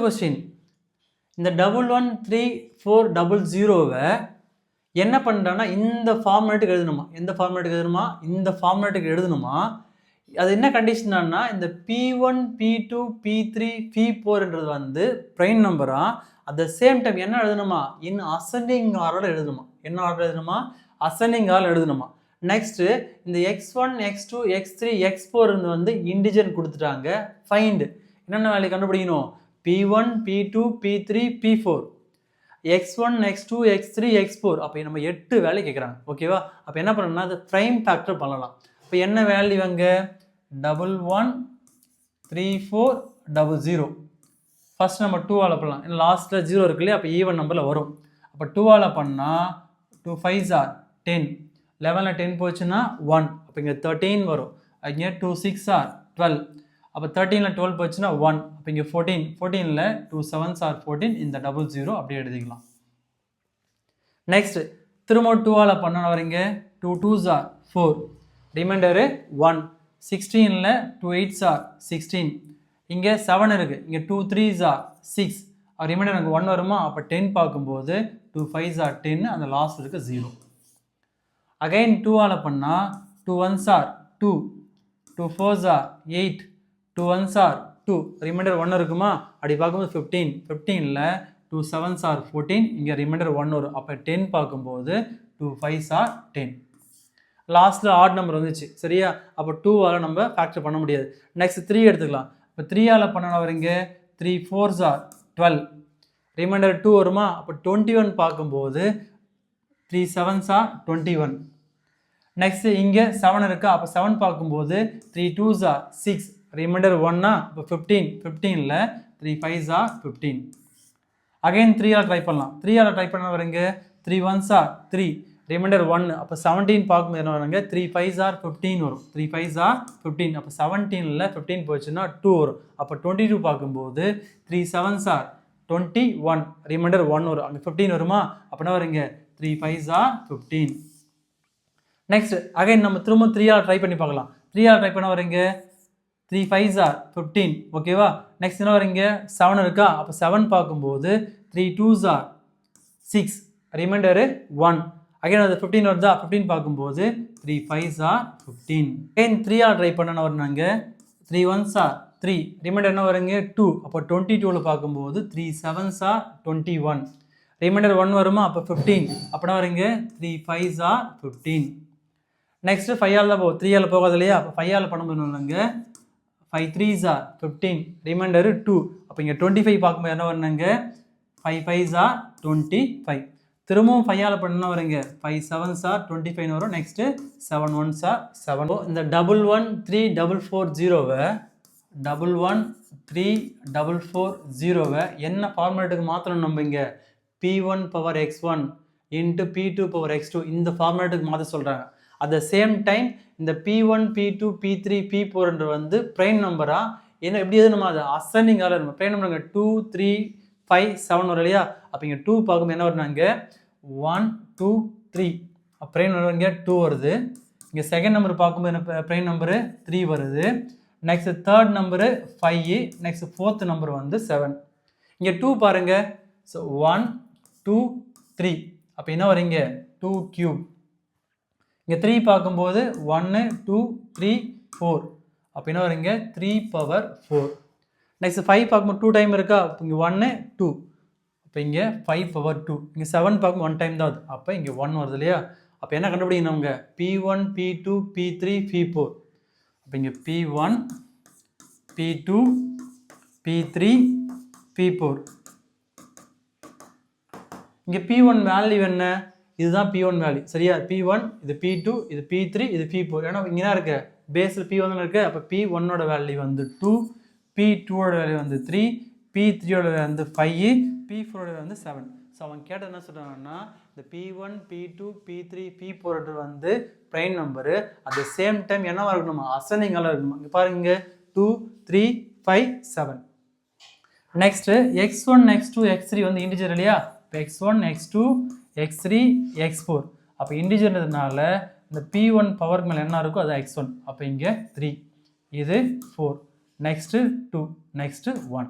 Question, இந்த 113400வை என்ன பண்ணுறான்னா இந்த ஃபார்மேட்டுக்கு எழுதணுமா? எந்த ஃபார்மேட்டுக்கு எழுதணுமா? இந்த ஃபார்மேட்டுக்கு எழுதணுமா? அது என்ன கண்டிஷன்னா, இந்த P1 P2 P3 P4ன்றது வந்து ப்ரைம் நம்பரா, அட் த சேம் டைம் என்ன எழுதணுமா? இன் அசெண்டிங் ஆர்டர் எழுதணுமா? என்ன ஆர்டர் எழுதணுமா? அசெண்டிங் ஆர்டர் எழுதணுமா? நெக்ஸ்ட்டு இந்த x1 x2 x3 x4 வந்து இண்டிஜர் கொடுத்துட்டாங்க. ஃபைண்ட் என்னென்ன வேல்யூ கண்டுபிடிக்கணும்? P1 P2 P3 P4 x1 x2 x3 x4. அப்போ நம்ம 8 வேல்யூ கேட்குறாங்க. ஓகேவா? அப்போ என்ன பண்ணணும்னா அது ப்ரைம் ஃபேக்டர் பண்ணலாம். இப்போ என்ன வேல்யூ அங்கே? 113400. ஃபர்ஸ்ட் நம்ம 2ஆல் பண்ணலாம். ஏன்னா லாஸ்ட்டில் 0 இருக்கு இல்லையா? அப்போ ஈவன் நம்பரில் வரும். அப்போ 2ஆல் பண்ணால் 2 5s are 10. 11ல் 10 போச்சுன்னா 1. அப்போ இங்கே 13 வரும். இங்கே 2 6s are 12. அப்போ 13ல் 12 போச்சுன்னா 1. அப்போ இங்கே 14. 14ல் 2 7s are 14. இந்த 00 அப்படியே எழுதிக்கலாம். நெக்ஸ்ட் திரும்ப 2ஆல் பண்ணணும் வரீங்க. 2 2s are 4. Remainder 1. 16ல் 2 8s are 16. இங்கே 7 இருக்குது. இங்கே 2 3s are 6. ரிமைண்டர் எனக்கு 1 வருமா? அப்போ 10 பார்க்கும்போது 2 5s are 10. அந்த லாஸ்ட் இருக்குது 0. அகைன் 2ஆல் பண்ணால் 2 1s are 2. 2 4s are 8. 2 1s are 2. Reminder 1 இருக்குமா? அப்படி பார்க்கும்போது 15. 15ல் 2 7s are 14. இங்கே ரிமைண்டர் 1 வரும். அப்போ 10 பார்க்கும்போது 2 5s are 10. லாஸ்ட்டில் ஆட் நம்பர் வந்துச்சு. சரியா? அப்போ 2ஆல் நம்ம ஃபேக்டர் பண்ண முடியாது. நெக்ஸ்ட் 3 எடுத்துக்கலாம். இப்போ 3ஆல் பண்ணணும் வரீங்க. 3 4s are 12. ரிமைண்டர் 2 வருமா? அப்போ 21 பார்க்கும்போது 3 7s are 21. நெக்ஸ்ட் இங்கே 7 இருக்கா? அப்போ 7 பார்க்கும்போது 3 2s are 6. ரிமைண்டர் 1னா இப்போ 15. 15ல் 3 5s are 15. அகைன் 3ஆல் ட்ரை பண்ணலாம். 3ஆல் ட்ரை பண்ண வரீங்க. 3 1s are 3. ரிமைண்டர் 1. அப்போ 17 பார்க்கும்போது என்ன வருங்க? 3 5s are 15 வரும். 3 5s are 15. அப்போ 17ல் 15 போச்சுன்னா 2 வரும். அப்போ 22 பார்க்கும்போது 3 7s are 21. ரிமைண்டர் 1 வரும். அங்கே 15 வருமா? அப்போ என்ன வருங்க? 3 5s are 15. நெக்ஸ்ட் அகைன் நம்ம திரும்ப 3ஆல் ட்ரை பண்ணி பார்க்கலாம். 3ஆல் ட்ரை பண்ண வரீங்க. 3 5s are 15. ஓகேவா? நெக்ஸ்ட் என்ன வரீங்க? 7 இருக்கா? அப்போ 7 பார்க்கும்போது 3 2s are 6. ரிமைண்டரு 1. அகைன் அது 15 வருதா? 15 பார்க்கும்போது 3 5s are 15. அகைன் 3ஆல் ட்ரை பண்ண வரணுங்க. 3 1s are 3. ரிமைண்டர் என்ன வருங்க? 2. அப்போ 22ல் பார்க்கும்போது 3 7s are 21. ரிமைண்டர் 1 வருமா? அப்போ 15. அப்படின்னா வரீங்க 3 5s are 15. நெக்ஸ்ட் 5ஆல் தான் 3ஆல் போகாது இல்லையா? அப்போ 5ஆல் பண்ணும்போது இல்லைங்க. 5 3s are 15. ரிமைண்டர் 2. அப்போ இங்கே 25 பார்க்கும்போது என்ன வரணுங்க? 5 5s are 25. திரும்பவும் 5ஆல் பண்ண வரீங்க. 5 7s are 25 வரும். Next 7 1s are 7. இந்த 113440வை 113440வை என்ன ஃபார்மேட்டுக்கு மாற்றணும்? நம்ம இங்கே P1 power x1 into P2 power x2 இந்த ஃபார்மேட்டுக்கு மாற்ற சொல்கிறாங்க. அட் த சேம் டைம் இந்த P1 P2 P3 P4 வந்து ப்ரைம் நம்பரா என்ன எப்படி எது நம்ம அது அசெண்டிங் ஆர்டர் நம்ம ப்ரைம் நம்பர் 2 3 5 7 வரும் இல்லையா? அப்போ இங்கே 2 பார்க்கும்போது என்ன வருது? இங்கே 1 2 3. ப்ரைம் நம்பர் இங்கே 2 வருது. இங்கே செகண்ட் நம்பர் பார்க்கும்போது என்ன ப்ரைம் நம்பரு 3 வருது. Next third number 5. Next fourth number வந்து 7. இங்கே 2 பாருங்க. ஸோ 1 2 3. அப்போ என்ன வரீங்க? 2 cube. இங்கே 3 பார்க்கும்போது 1 2 3 4. அப்போ என்ன வரீங்க? 3 power 4. நெக்ஸ்ட் 5 பார்க்கும்போது 2 டைம் இருக்கா? அப்போ இங்கே 1 2. அப்போ இங்கே 5 power 2. இங்கே 7 பார்க்கும் 1 டைம் தான். அப்போ இங்கே 1 வருது இல்லையா? அப்போ என்ன கண்டுபிடிக்கணும்? அவங்க P1 P2 P3 P4. அப்போ இங்கே P1 P2 P3 P4. இங்கே P1 வேல்யூ என்ன? இதுதான் P1 வேல்யூ. சரியா? P1 இது P2 இது P3 இது P4. ஏன்னா இங்கே தான் இருக்கு பேஸில் P1 இருக்கு. அப்போ P1ஓட வேல்யூ வந்து 2, P2ஓட வேல்யூ வந்து 3, P3ஓட வேல்யூ வந்து 5, P4ஓட வேல்யூ வந்து 7. ஸோ அவங்க கேட்டது என்ன சொல்கிறாங்கன்னா இந்த P1 P2 P3 P4 வந்து prime number at the same time என்னவா இருக்கணுமா? அசெண்டிங்காக இருக்கணுமா? இங்கே பாருங்க 2 3 5 7. நெக்ஸ்ட்டு x1 x2 x3 வந்து இன்டிஜர் இல்லையா? இப்போ x1 x2 x3 x4. அப்போ இன்டிஜர்ன்றதுனால இந்த P1 பவருக்கு மேலே என்ன இருக்கோ அது x1. அப்போ இங்கே 3, இது 4, நெக்ஸ்ட்டு 2, நெக்ஸ்ட்டு 1.